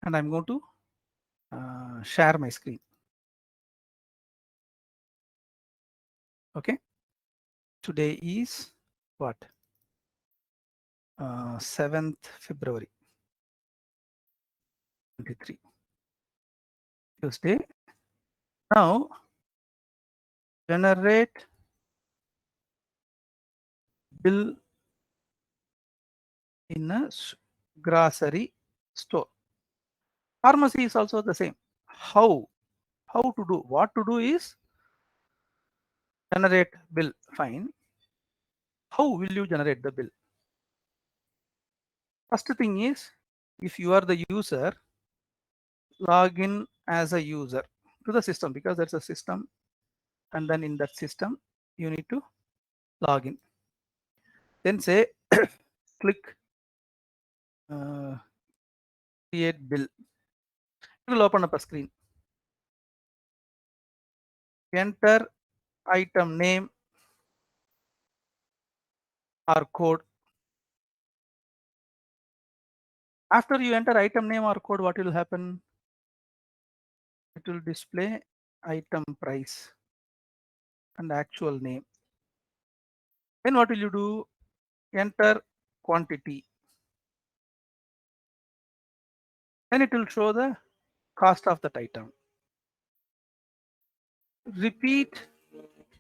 and I'm going to share my screen. Okay. Today is what? 7th February 23, Tuesday. Now generate bill in a grocery store. Pharmacy is also the same. How to do? What to do is generate bill. Fine. How will you generate the bill? First thing is, if you are the user, log in as a user to the system, because there's a system, and then in that system you need to log in. Then say click create bill. It will open up a screen. Enter item name or code. After you enter item name or code, what will happen? It will display item price and actual name. Then what will you do? Enter quantity. Then it will show the cost of that item. Repeat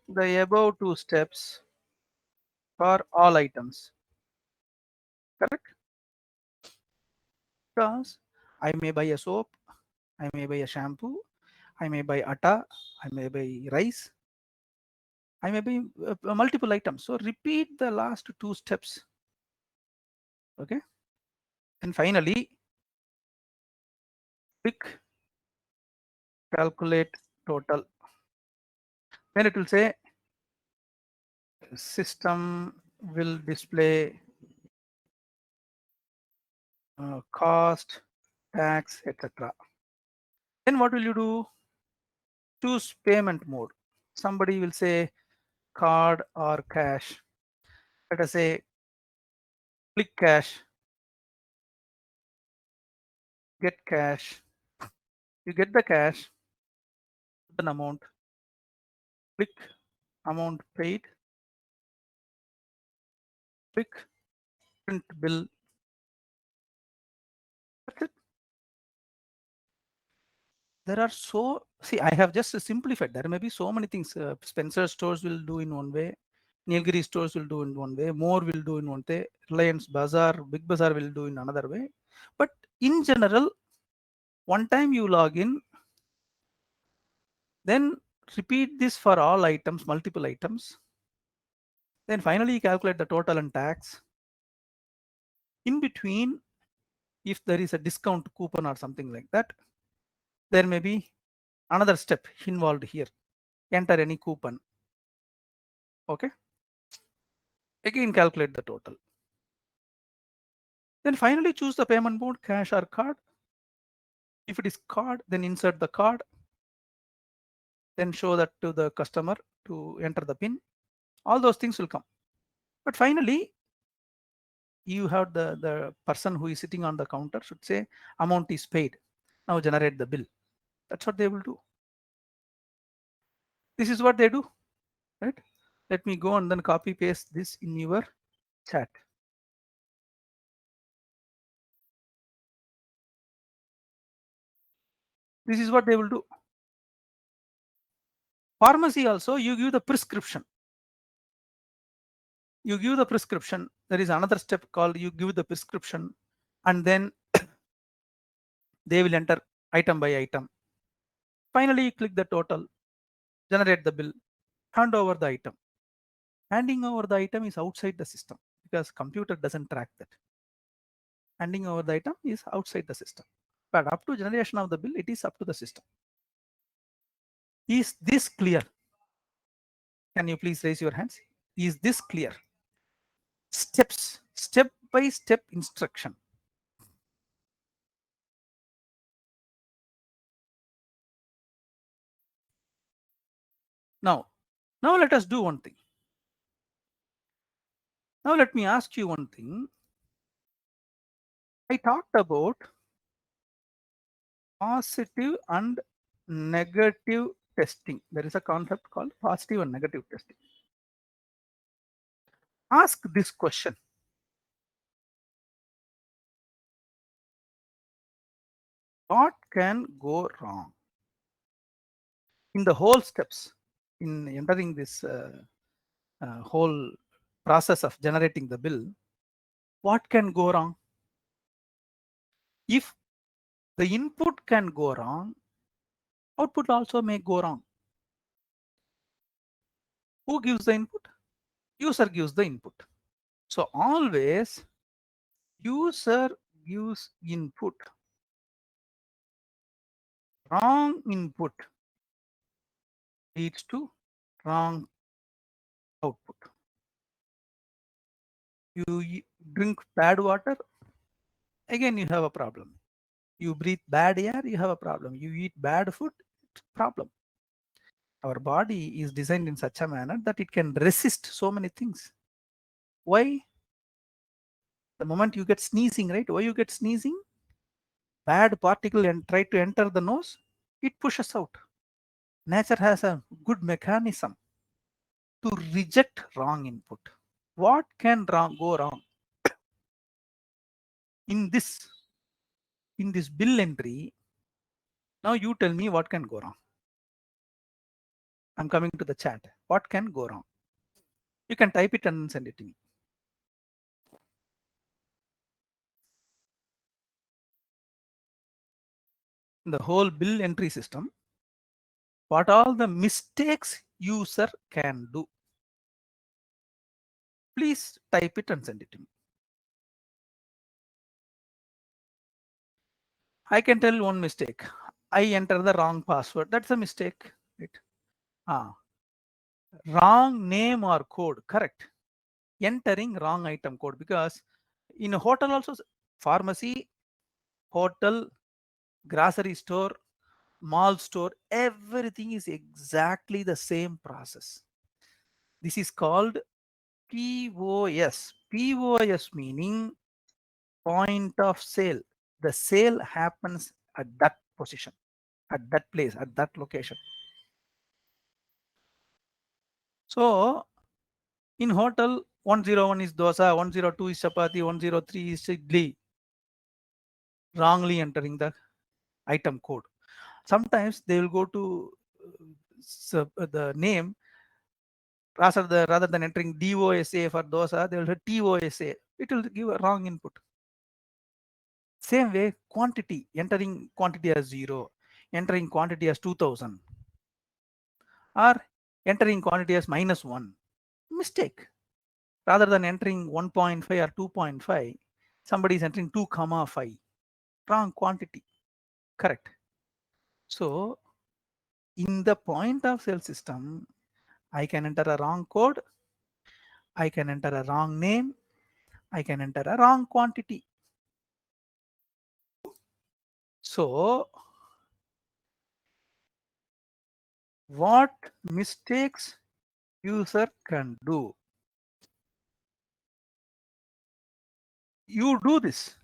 the above two steps for all items. Correct? Because I may buy a soap, I may buy a shampoo, I may buy atta, I may buy rice, I may buy multiple items. So repeat the last two steps. Okay. And finally, click calculate total. Then it will say system will display cost, tax, etc. Then what will you do? Choose payment mode. Somebody will say card or cash. Let us say click cash, get cash. You get the cash, an amount, click amount paid, click print bill. That's it. There are I have just simplified. There may be so many things. Spencer stores will do in one way. Nilgiri stores will do in one way. More will do in one way. Reliance Bazaar, Big Bazaar will do in another way. But in general, one time you log in, then repeat this for all items, multiple items. Then finally calculate the total and tax. In between, if there is a discount coupon or something like that, there may be another step involved here. Enter any coupon. Okay. Again, calculate the total. Then finally choose the payment mode, cash or card. If it is card, then insert the card. Then show that to the customer to enter the PIN. All those things will come. But finally, you have the person who is sitting on the counter should say amount is paid. Now generate the bill. That's what they will do. This is what they do, right? Let me go and then copy paste this in your chat. This is what they will do. Pharmacy also, you give the prescription. You give the prescription. There is another step called you give the prescription, and then they will enter item by item. Finally, click the total, generate the bill, hand over the item. Handing over the item is outside the system because computer doesn't track that. Handing over the item is outside the system. But up to generation of the bill, it is up to the system. Is this clear? Can you please raise your hands? Is this clear? Steps, step by step instruction. Now let us do one thing. Now let me ask you one thing. I talked about positive and negative testing. There is a concept called positive and negative testing. Ask this question. What can go wrong? In the whole steps, in entering this whole process of generating the bill, what can go wrong? If the input can go wrong, output also may go wrong. Who gives the input? User gives the input. So always user gives input. Wrong input leads to wrong output. You drink bad water, again you have a problem. You breathe bad air, you have a problem. You eat bad food, it's a problem. Our body is designed in such a manner that it can resist so many things. Why? The moment you get sneezing, right? Why you get sneezing? Bad particle and try to enter the nose, it pushes out. Nature has a good mechanism to reject wrong input. What can go wrong? In this bill entry, now you tell me what can go wrong. I'm coming to the chat. What can go wrong? You can type it and send it to me. In the whole bill entry system, what all the mistakes user can do? Please type it and send it to me. I can tell one mistake. I enter the wrong password. That's a mistake. Right? Wrong name or code. Correct. Entering wrong item code, because in a hotel also, pharmacy, hotel, grocery store, mall store, everything is exactly the same process. This is called POS. POS meaning point of sale. The sale happens at that position, at that place, at that location. So in hotel, 101 is dosa, 102 is chapati, 103 is idli. Wrongly entering the item code. Sometimes they will go to the name, rather than entering DOSA for dosa, they will say TOSA. It will give a wrong input. Same way, quantity, entering quantity as 0, entering quantity as 2000, or entering quantity as -1. Mistake. Rather than entering 1.5 or 2.5, somebody is entering 2,5. Wrong quantity. Correct. So in the point of sale system, I can enter a wrong code, I can enter a wrong name, I can enter a wrong quantity. So what mistakes user can do? You do this.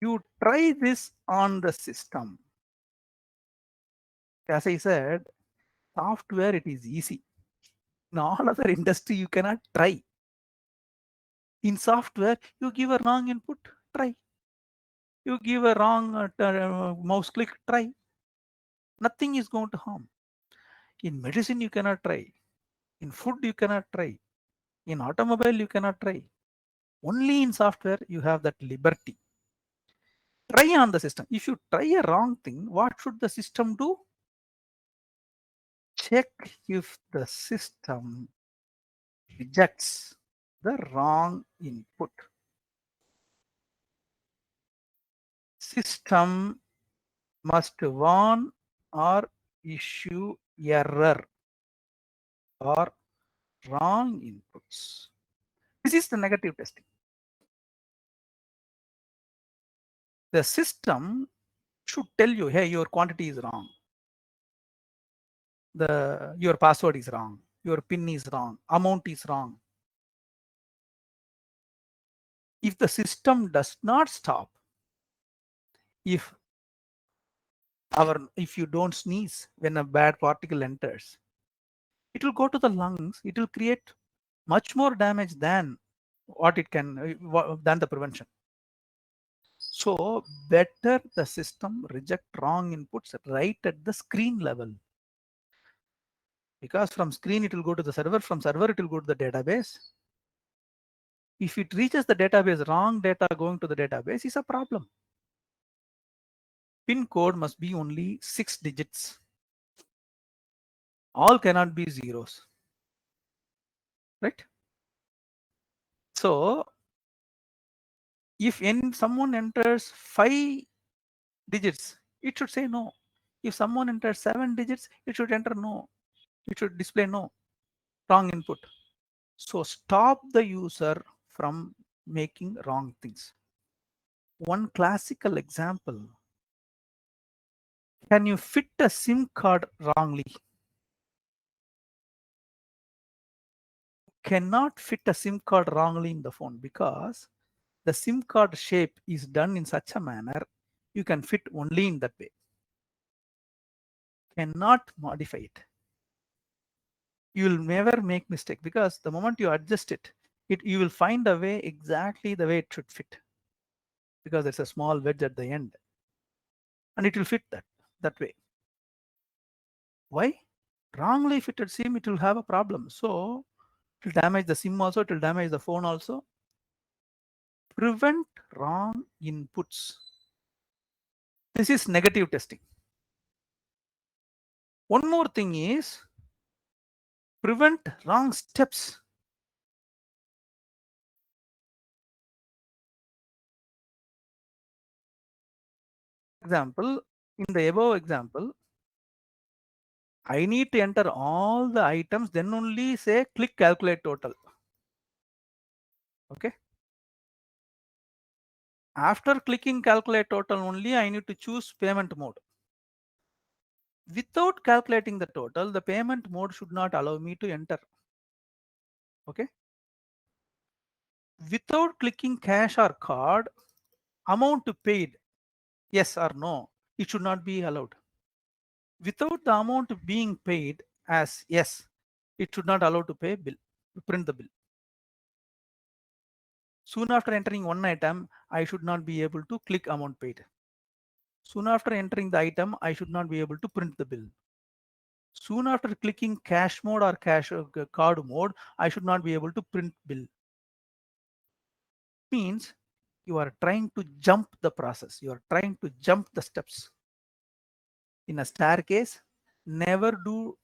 You try this on the system. As I said, software, it is easy. In all other industry, you cannot try. In software, you give a wrong input, try. You give a wrong mouse click, try. Nothing is going to harm. In medicine, you cannot try. In food, you cannot try. In automobile, you cannot try. Only in software, you have that liberty. Try on the system. If you try a wrong thing, what should the system do? Check if the system rejects the wrong input. System must warn or issue error or wrong inputs. This is the negative testing. The system should tell you, hey, your quantity is wrong. Your password is wrong. Your PIN is wrong. Amount is wrong. If the system does not stop, if if you don't sneeze when a bad particle enters, it will go to the lungs. It will create much more damage than what it can than the prevention. So better the system reject wrong inputs right at the screen level, because from screen it will go to the server, from server it will go to the database. If it reaches the database, wrong data going to the database is a problem. Pin code must be only 6 digits. All cannot be zeros, right? So if someone enters 5 digits, it should say no. If someone enters 7 digits, it should enter no. It should display no, wrong input. So stop the user from making wrong things. One classical example: can you fit a SIM card wrongly? Cannot fit a SIM card wrongly in the phone, because the SIM card shape is done in such a manner you can fit only in that way. Cannot modify it. You will never make mistake, because the moment you adjust it, you will find a way exactly the way it should fit, because there's a small wedge at the end and it will fit that way. Why? Wrongly fitted SIM, it will have a problem. So it will damage the SIM also, it will damage the phone also. Prevent wrong inputs. This is negative testing. One more thing is prevent wrong steps. Example, in the above example, I need to enter all the items, then only say click calculate total. Okay. After clicking calculate total only, I need to choose payment mode. Without calculating the total, the payment mode should not allow me to enter. Okay. Without clicking cash or card, amount paid, yes or no, it should not be allowed. Without the amount being paid as yes, it should not allow to pay bill, print the bill. Soon after entering one item, I should not be able to click amount paid. Soon after entering the item, I should not be able to print the bill. Soon after clicking cash mode or cash card mode, I should not be able to print bill. Means you are trying to jump the process. You are trying to jump the steps. In a staircase, never do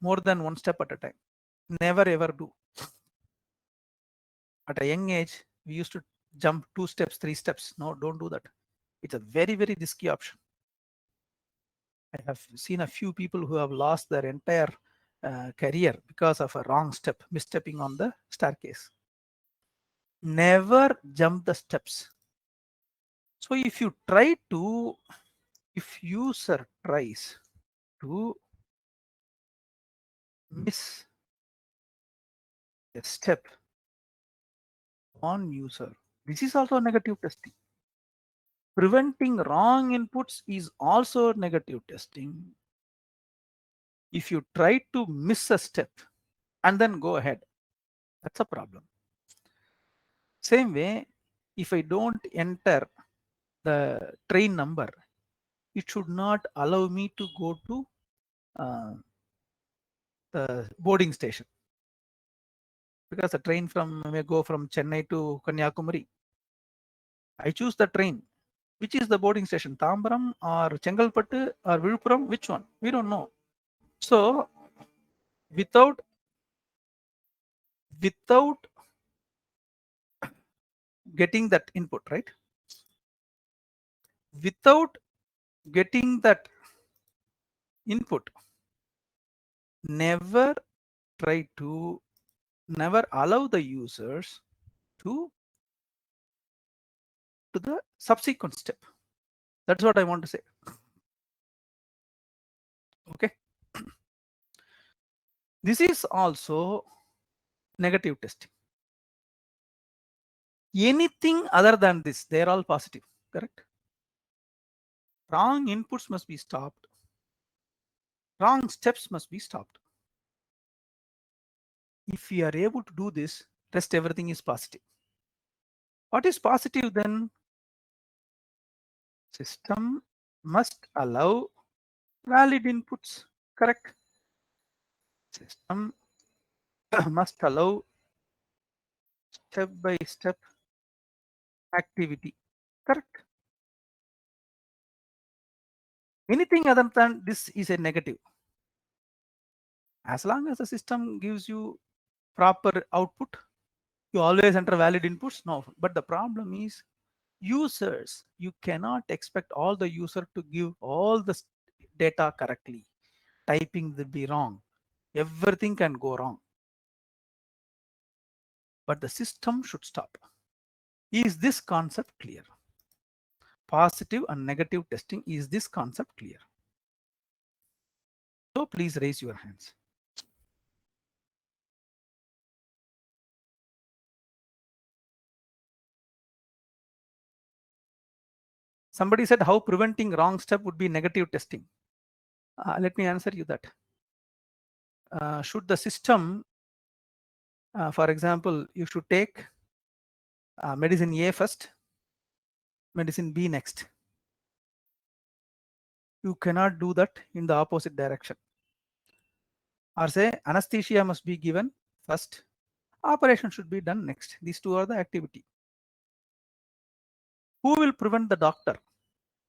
more than one step at a time. Never ever do. At a young age, we used to jump 2 steps, 3 steps. No, don't do that. It's a very, very risky option. I have seen a few people who have lost their entire career because of a wrong step, misstepping on the staircase. Never jump the steps. So if user tries to miss a step on user, this is also negative testing. Preventing wrong inputs is also negative testing. If you try to miss a step and then go ahead, that's a problem. Same way, if I don't enter the train number, it should not allow me to go to the boarding station, because the train may go from Chennai to Kanyakumari. I choose the train. Which is the boarding station? Tambaram or Chengalpattu or Viluppuram? Which one? We don't know. So without getting that input, right? Without getting that input, never allow the users to the subsequent step. That's what I want to say. Okay. This is also negative testing. Anything other than this, they're all positive, correct? Wrong inputs must be stopped. Wrong steps must be stopped. If we are able to do this, rest everything is positive. What is positive then? System must allow valid inputs, correct? System must allow step-by-step activity, correct? Anything other than this is a negative. As long as the system gives you proper output, you always enter valid inputs. No, but the problem is users. You cannot expect all the user to give all the data correctly. Typing will be wrong. Everything can go wrong. But the system should stop. Is this concept clear? Positive and negative testing, is this concept clear? So please raise your hands. Somebody said how preventing wrong step would be negative testing. Let me answer you that. Should the system, for example, you should take medicine A first, medicine B next. You cannot do that in the opposite direction. Or say anesthesia must be given first, operation should be done next. These two are the activity. Who will prevent the doctor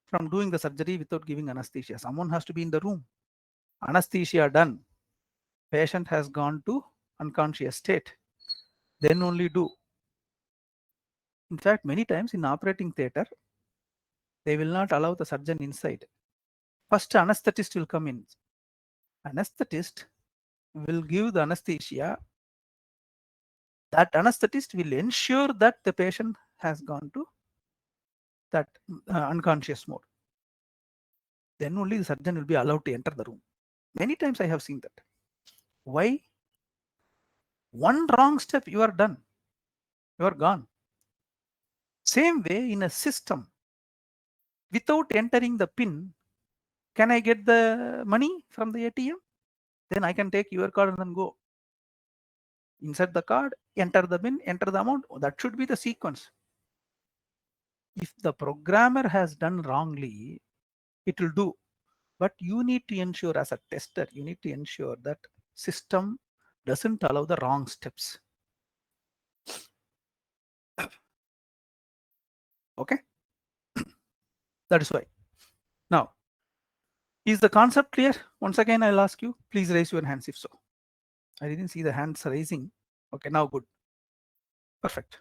from doing the surgery without giving anesthesia? Someone has to be in the room. Anesthesia done. Patient has gone to unconscious state. Then only do. In fact, many times in operating theater, they will not allow the surgeon inside. First, anesthetist will come in. Anesthetist will give the anesthesia. That anesthetist will ensure that the patient has gone to that unconscious mode. Then only the surgeon will be allowed to enter the room. Many times I have seen that. Why? One wrong step, you are done. You are gone. Same way in a system, without entering the PIN, can I get the money from the ATM? Then I can take your card and then go. Insert the card, enter the PIN, enter the amount. That should be the sequence. If the programmer has done wrongly, it will do. But you need to ensure as a tester, you need to ensure that system doesn't allow the wrong steps. Okay. That is why. Now, is the concept clear? Once again, I'll ask you, please raise your hands if so. I didn't see the hands raising. Okay, now good. Perfect.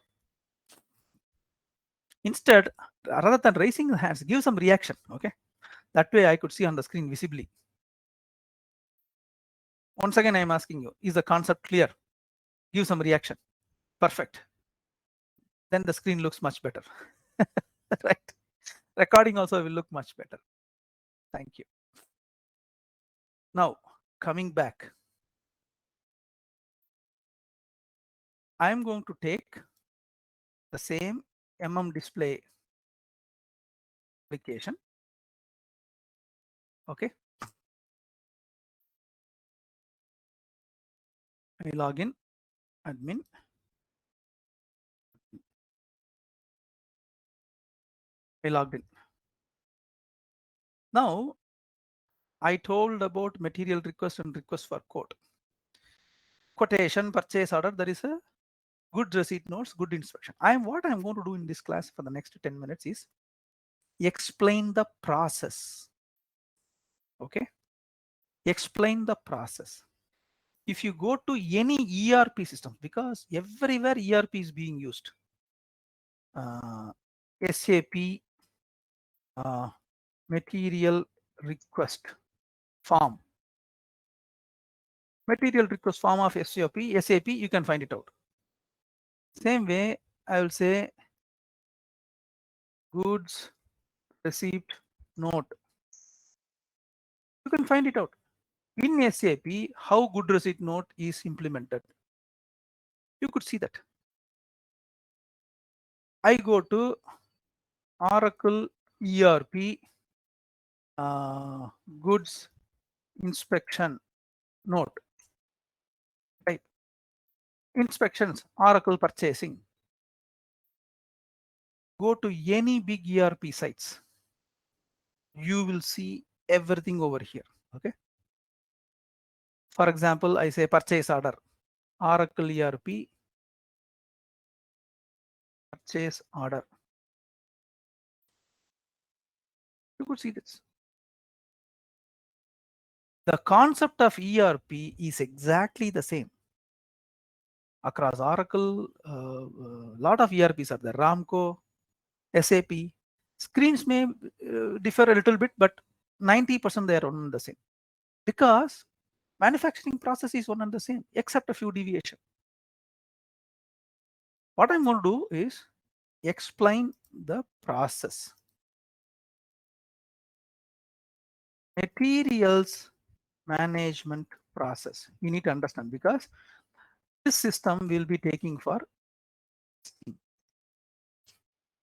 Instead, rather than raising the hands, give some reaction. Okay. That way I could see on the screen visibly. Once again, I'm asking you, is the concept clear? Give some reaction. Perfect. Then the screen looks much better. Right. Recording also will look much better. Thank you. Now, coming back, I am going to take the same display application. Okay. I log in, admin. I logged in. Now, I told about material request and request for quote. Quotation, purchase order, there is a good receipt notes, good inspection. What I'm going to do in this class for the next 10 minutes is explain the process. Okay. Explain the process. If you go to any ERP system, because everywhere ERP is being used, SAP material request form. Material request form of SAP, you can find it out. Same way, I will say goods receipt note. You can find it out. In SAP, how good receipt note is implemented. You could see that. I go to Oracle ERP. goods inspection note type. Inspections, Oracle purchasing. Go to any big ERP sites. You will see everything over here. Okay. For example, I say purchase order, Oracle ERP, purchase order. You could see this. The concept of ERP is exactly the same across Oracle. Lot of ERPs are there. Ramco, SAP. Screens may differ a little bit, but 90% they are one and the same, because manufacturing process is one and the same, except a few deviation. What I'm going to do is explain the process. Materials management process. You need to understand, because this system will be taking for.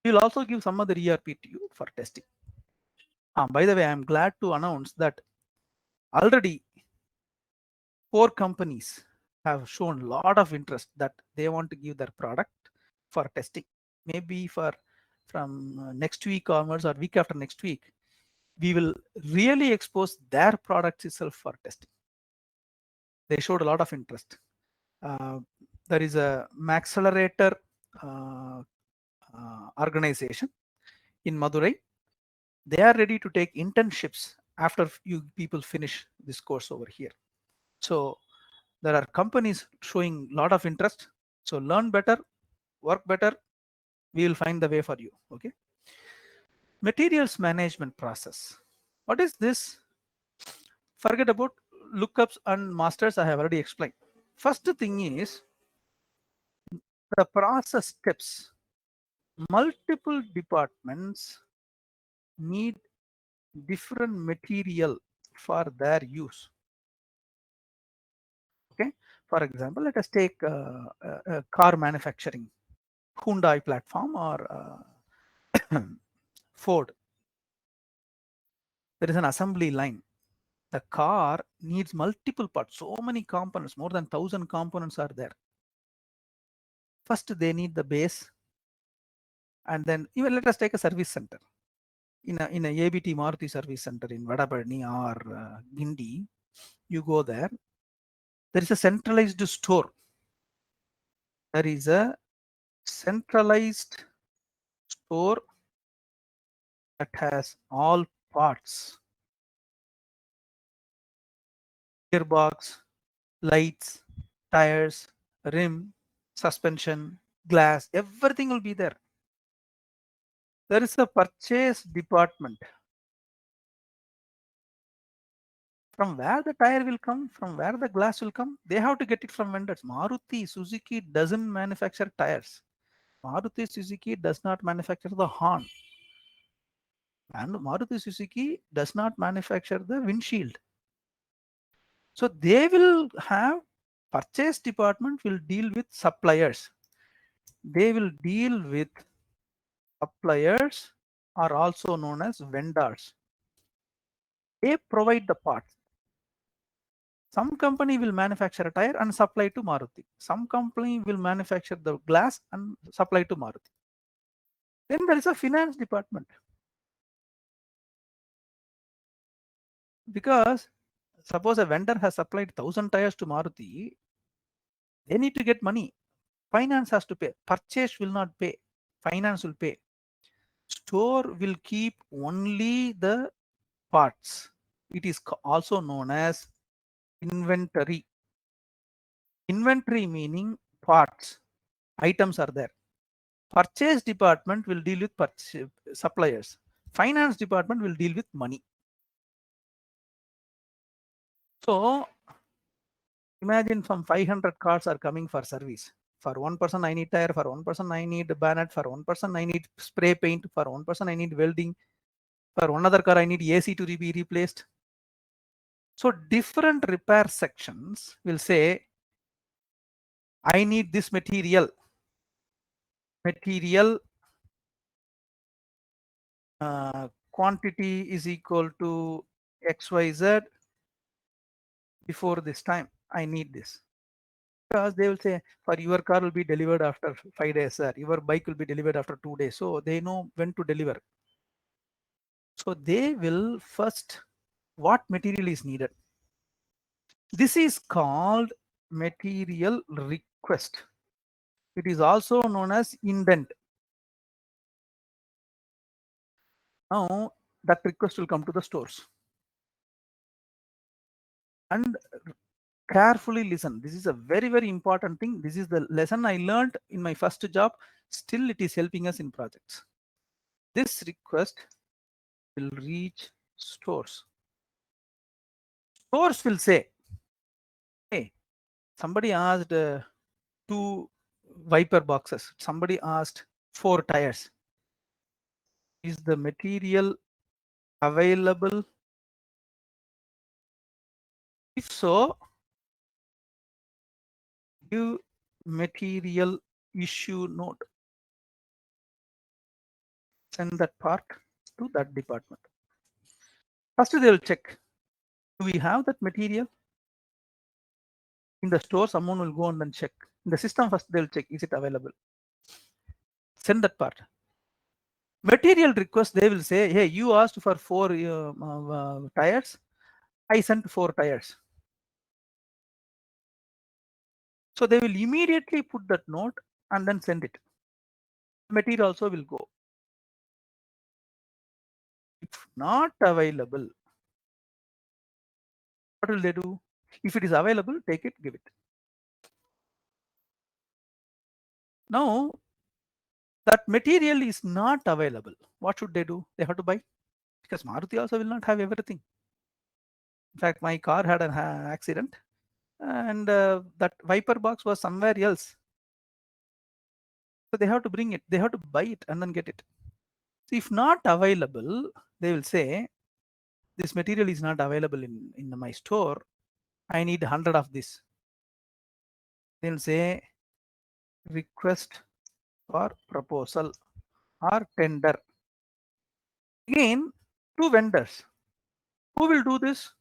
We'll also give some other ERP to you for testing. By the way, I'm glad to announce that already 4 companies have shown a lot of interest that they want to give their product for testing. Maybe from next week onwards or week after next week, we will really expose their products itself for testing. They showed a lot of interest. There is a Maxcelerator organization in Madurai. They are ready to take internships after you people finish this course over here. So there are companies showing a lot of interest. So learn better, work better. We will find the way for you. Okay. Materials management process. What is this? Forget about lookups and masters. I have already explained. First thing is the process steps. Multiple departments need different material for their use. Okay. For example, let us take car manufacturing, Hyundai platform or Ford. There is an assembly line. The car needs multiple parts, so many components, more than 1,000 components are there. First, they need the base, and then even let us take a service center. In a ABT Maruti service center in Vadapalani or Gindi, you go there. There is a centralized store. There is a centralized store that has all parts, gearbox, lights, tires, rim, suspension, glass, everything will be there. There is a purchase department. From where the tire will come, from where the glass will come, they have to get it from vendors. Maruti Suzuki doesn't manufacture tires. Maruti Suzuki does not manufacture the horn. And Maruti Suzuki does not manufacture the windshield. So they will have purchase department will deal with suppliers. They will deal with suppliers are also known as vendors. They provide the parts. Some company will manufacture a tire and supply to Maruti. Some company will manufacture the glass and supply to Maruti. Then there is a finance department. Because suppose a vendor has supplied 1,000 tires to Maruti, they need to get money. Finance has to pay. Purchase will not pay. Finance will pay. Store will keep only the parts. It is also known as inventory. Inventory meaning parts. Items are there. Purchase department will deal with suppliers. Finance department will deal with money. So imagine from 500 cars are coming for service. For one person I need tire, for one person I need bonnet, for one person I need spray paint, for one person I need welding, for one other car I need AC to be replaced. So different repair sections will say, I need this material quantity is equal to XYZ before this time. I need this. Because they will say, for your car will be delivered after 5 days, sir. Your bike will be delivered after 2 days. So they know when to deliver. So they will first, what material is needed. This is called material request. It is also known as indent. Now that request will come to the stores. And carefully listen. This is a very, very important thing. This is the lesson I learned in my first job. Still, it is helping us in projects. This request will reach stores. Stores will say, hey, somebody asked 2 wiper boxes. Somebody asked 4 tires. Is the material available? If so, give material issue note. Send that part to that department. First, they will check. Do we have that material? In the store, someone will go and check. In the system, first they'll check, is it available? Send that part. Material request, they will say, hey, you asked for 4 tires. I sent 4 tires. So they will immediately put that note and then send it. Material also will go. If not available, what will they do? If it is available, take it, give it. Now, that material is not available. What should they do? They have to buy, because Maruti also will not have everything. In fact, my car had an accident and that wiper box was somewhere else. So they have to bring it, they have to buy it and then get it. So if not available, they will say, this material is not available in my store. I need 100 of this. They'll say, request for proposal or tender. Again, 2 vendors. Who will do this?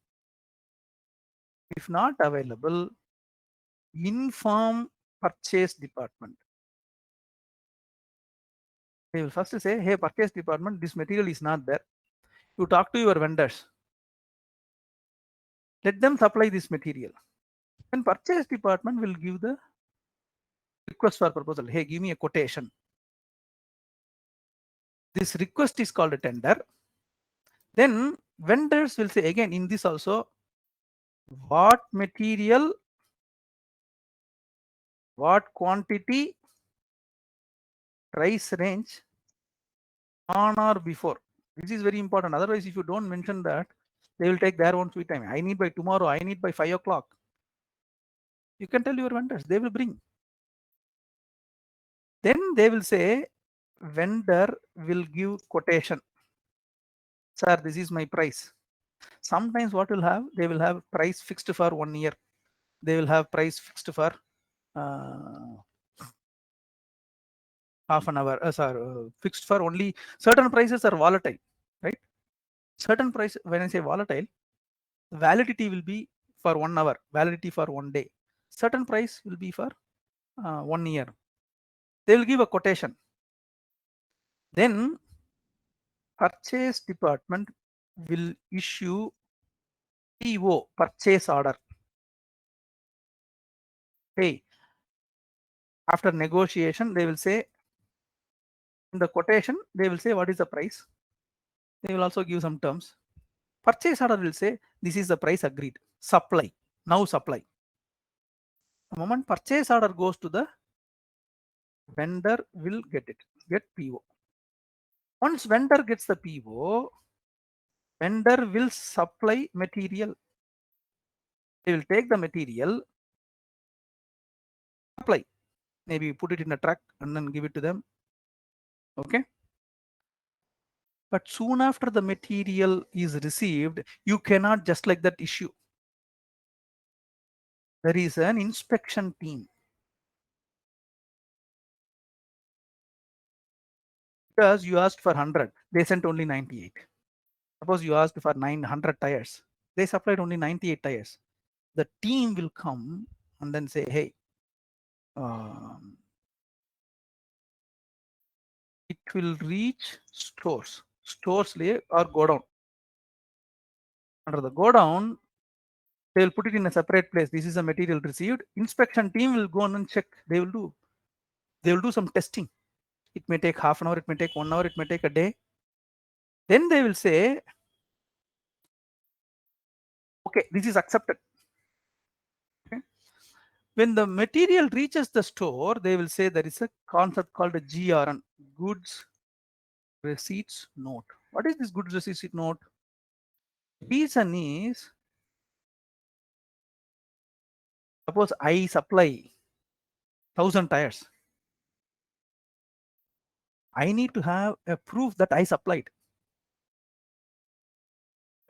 If not available, inform purchase department. They will first say, hey, purchase department, this material is not there. You talk to your vendors. Let them supply this material. Then purchase department will give the request for proposal. Hey, give me a quotation. This request is called a tender. Then vendors will say again in this also, what material, what quantity, price range, on or before. This is very important. Otherwise, if you don't mention that, they will take their own sweet time. I need by tomorrow. I need by 5 o'clock. You can tell your vendors, they will bring. Then they will say, vendor will give quotation. Sir, this is my price. Sometimes what will have, they will have price fixed for 1 year. They will have price fixed for half an hour. Fixed for only certain prices are volatile, right? Certain price, when I say volatile, validity will be for 1 hour, validity for 1 day. Certain price will be for 1 year. They will give a quotation. Then purchase department will issue PO, purchase order. Hey, after negotiation, they will say, in the quotation, they will say what is the price. They will also give some terms. Purchase order will say, this is the price agreed. Supply, now supply. The moment purchase order goes to the vendor will get it, get PO. Once vendor gets the PO, vendor will supply material. They will take the material, supply, maybe put it in a truck and then give it to them. Okay. But soon after the material is received, you cannot just like that issue. There is an inspection team. Because you asked for 100, they sent only 98. Suppose you asked for 900 tires. They supplied only 98 tires. The team will come and then say, hey, it will reach stores. Stores or go down. Under the go down, they will put it in a separate place. This is a material received. Inspection team will go on and check. They will do some testing. It may take half an hour, it may take 1 hour, it may take a day. Then they will say, okay, this is accepted. Okay. When the material reaches the store, they will say there is a concept called a GRN, goods receipts note. What is this goods receipts note? Reason is, suppose I supply 1,000 tires. I need to have a proof that I supplied,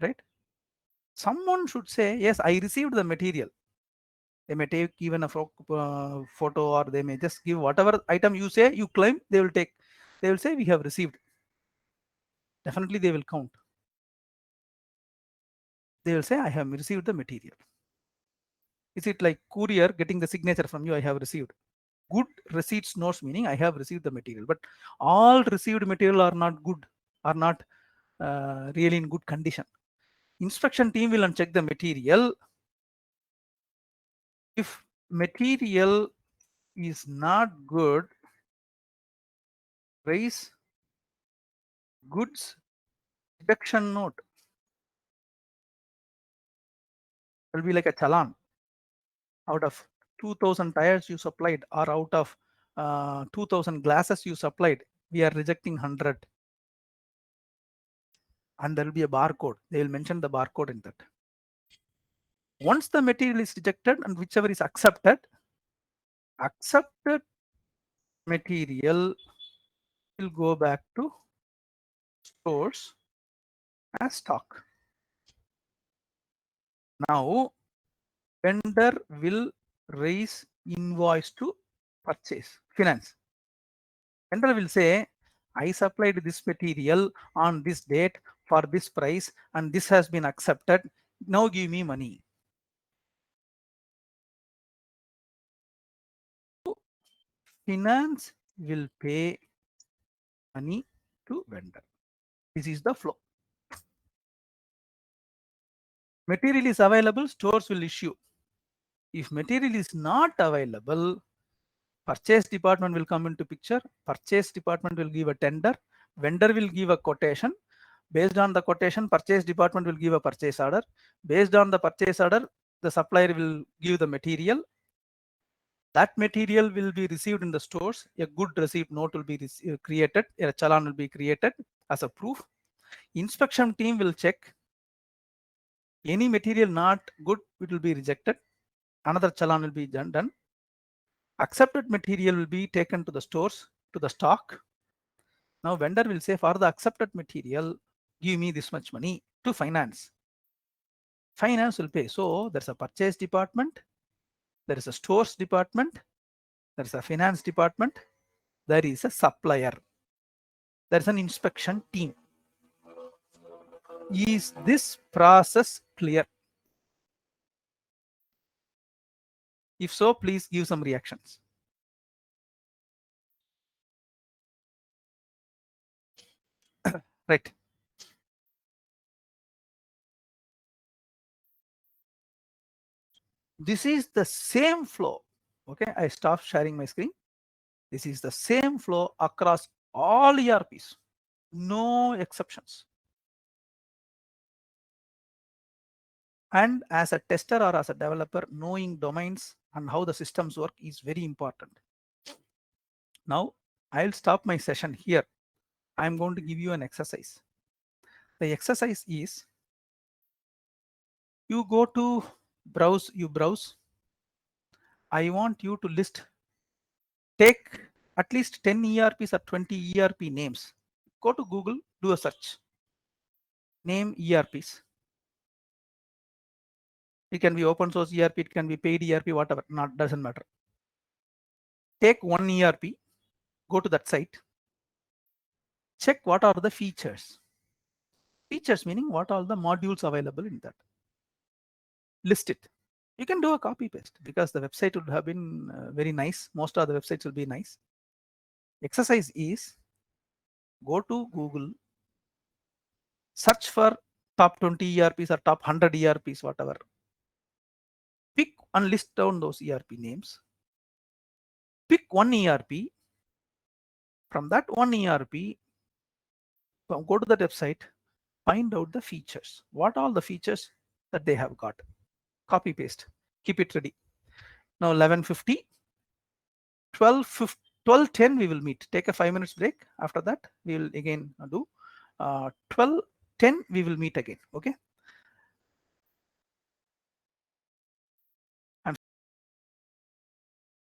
right? Someone should say, yes, I received the material. They may take even a photo, or they may just give whatever item you say, you claim, they will say we have received. Definitely they will count. They will say I have received the material. Is it like courier getting the signature from you, I have received? Good receipts notes meaning I have received the material, but all received material are not good, are not really in good condition. Inspection team will uncheck the material. If material is not good, raise goods deduction note. It will be like a challan. Out of 2,000 tires you supplied, or out of 2,000 glasses you supplied, we are rejecting 100. And there will be a barcode. They will mention the barcode in that. Once the material is rejected and whichever is accepted material will go back to stores as stock. Now vendor will raise invoice to purchase finance. Vendor will say, I supplied this material on this date for this price and this has been accepted. Now give me money. Finance will pay money to vendor. This is the flow. Material is available, stores will issue. If material is not available, purchase department will come into picture. Purchase department will give a tender. Vendor will give a quotation. Based on the quotation, purchase department will give a purchase order. Based on the purchase order, the supplier will give the material. That material will be received in the stores. A good receipt note will be created. A challan will be created as a proof. Inspection team will check. Any material not good, it will be rejected. Another challan will be done. Accepted material will be taken to the stores, to the stock. Now vendor will say, for the accepted material, give me this much money to finance. Finance will pay. So there's a purchase department, there is a stores department, there's a finance department, there is a supplier, there's an inspection team. Is this process clear? If so, please give some reactions. Right. This is the same flow. Okay, I stopped sharing my screen. This is the same flow across all ERPs, no exceptions. And as a tester or as a developer, knowing domains and how the systems work is very important. Now, I'll stop my session here. I'm going to give you an exercise. The exercise is, you go to browse, you browse. I want you to list, take at least 10 ERPs or 20 ERP names. Go to Google, do a search. Name ERPs. It can be open source ERP, it can be paid ERP, whatever, doesn't matter. Take one ERP, go to that site, check what are the features. Features meaning what all the modules available in that. List it. You can do a copy paste because the website would have been very nice. Most of the websites will be nice. Exercise is go to Google, search for top 20 ERPs or top 100 ERPs, whatever. Pick and list down those ERP names. Pick one ERP. From that one ERP, go to that website, find out the features. What all the features that they have got. Copy paste. Keep it ready. Now 11:50, 12:10 we will meet. Take a 5 minutes break. After that we will again do 12:10 we will meet again. Okay.